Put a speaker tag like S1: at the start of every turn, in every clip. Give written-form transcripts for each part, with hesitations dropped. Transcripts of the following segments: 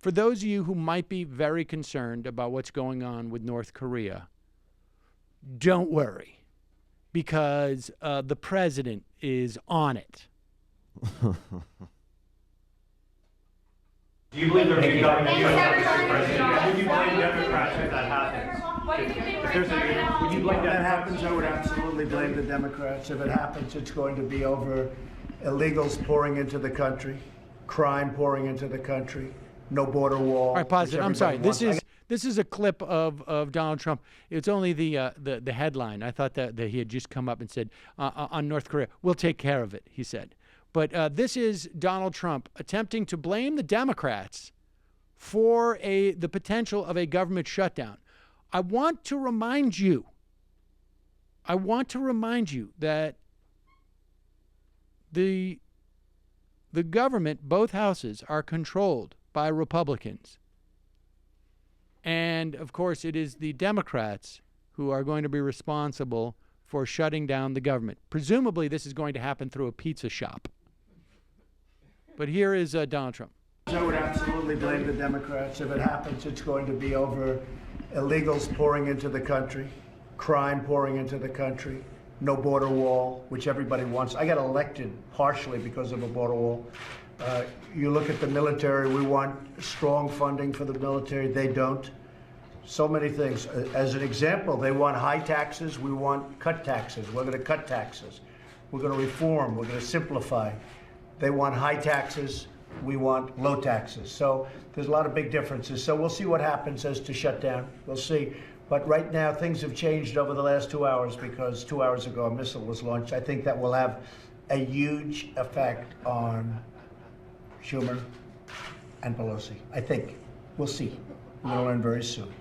S1: For those of you who might be very concerned about what's going on with North Korea, don't worry, because the president is on it.
S2: Do you believe there's a government shutdown, President? Would you blame Democrats if that happens? Would you blame
S3: If that
S2: Democrats?
S3: happens, I would absolutely blame the Democrats. If it happens, it's going to be over illegals pouring into the country, crime pouring into the country, no border wall.
S1: All right, pause it. I'm sorry.
S3: This
S1: This is a clip of Donald Trump. It's only the headline. I thought that he had just come up and said on North Korea, we'll take care of it, he said. But this is Donald Trump attempting to blame the Democrats for the potential of a government shutdown. I want to remind you that the government, both houses, are controlled by Republicans. And, of course, it is the Democrats who are going to be responsible for shutting down the government. Presumably, this is going to happen through a pizza shop. But here is Donald Trump.
S3: I would absolutely blame the Democrats. If it happens, it's going to be over illegals pouring into the country, crime pouring into the country, no border wall, which everybody wants. I got elected partially because of a border wall. You look at the military, we want strong funding for the military. They don't. So many things. As an example, they want high taxes. We want cut taxes. We're going to cut taxes. We're going to reform. We're going to simplify. They want high taxes. We want low taxes. So there's a lot of big differences. So we'll see what happens as to shutdown. We'll see. But right now, things have changed over the last 2 hours because 2 hours ago a missile was launched. I think that will have a huge effect on Schumer and Pelosi. I think. We'll see. We're going to learn very soon.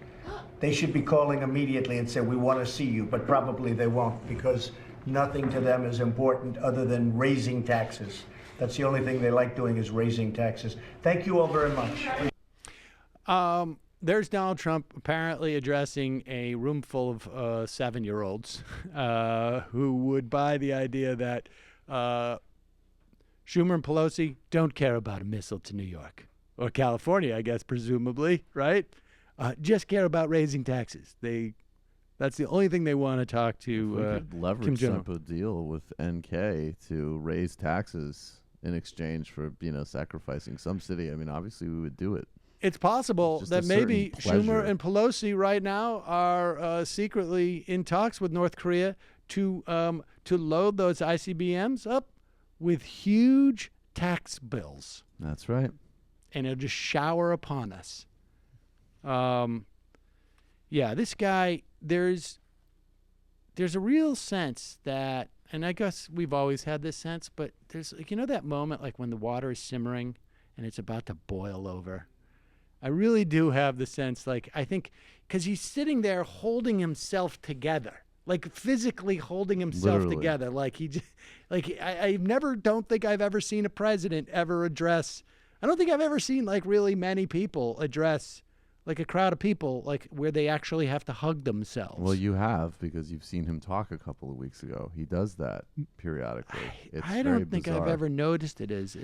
S3: They should be calling immediately and say, we want to see you, but probably they won't because nothing to them is important other than raising taxes. That's the only thing they like doing is raising taxes. Thank you all very much.
S1: There's Donald Trump apparently addressing a room full of 7-year-olds who would buy the idea that Schumer and Pelosi don't care about a missile to New York or California, I guess, presumably, right? Just care about raising taxes. That's the only thing they want to talk to.
S4: If we could leverage some type of deal with NK to raise taxes in exchange for, sacrificing some city. I mean, obviously we would do it.
S1: It's possible that maybe Schumer and Pelosi right now are secretly in talks with North Korea to load those ICBMs up with huge tax bills.
S4: That's right.
S1: And it'll just shower upon us. This guy, there's a real sense that, and I guess we've always had this sense, but there's, that moment like when the water is simmering and it's about to boil over. I really do have the sense, I think, because he's sitting there holding himself together, physically holding himself together. I don't think I've ever seen a president ever address, I don't think I've ever seen, really many people address, a crowd of people, where they actually have to hug themselves.
S4: Well, you have, because you've seen him talk a couple of weeks ago. He does that periodically.
S1: I don't think I've ever noticed it as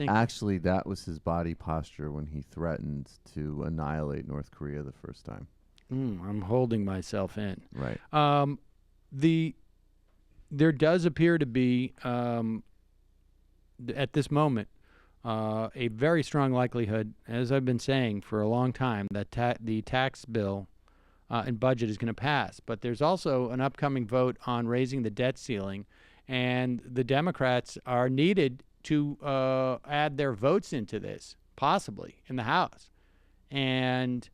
S4: actually, that was his body posture when he threatened to annihilate North Korea the first time.
S1: I'm holding myself in.
S4: Right.
S1: There does appear to be, at this moment, a very strong likelihood, as I've been saying for a long time, that the tax bill and budget is going to pass. But there's also an upcoming vote on raising the debt ceiling, and the Democrats are needed to add their votes into this, possibly, in the House. And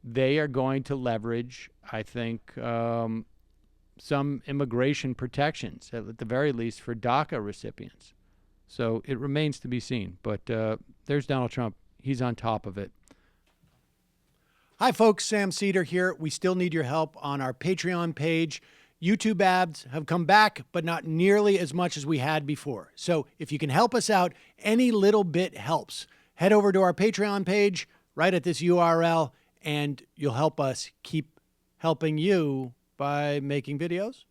S1: they are going to leverage, I think, some immigration protections, at the very least, for DACA recipients. So it remains to be seen. But there's Donald Trump. He's on top of it. Hi, folks. Sam Seder here. We still need your help on our Patreon page. YouTube ads have come back, but not nearly as much as we had before. So if you can help us out, any little bit helps. Head over to our Patreon page right at this URL, and you'll help us keep helping you by making videos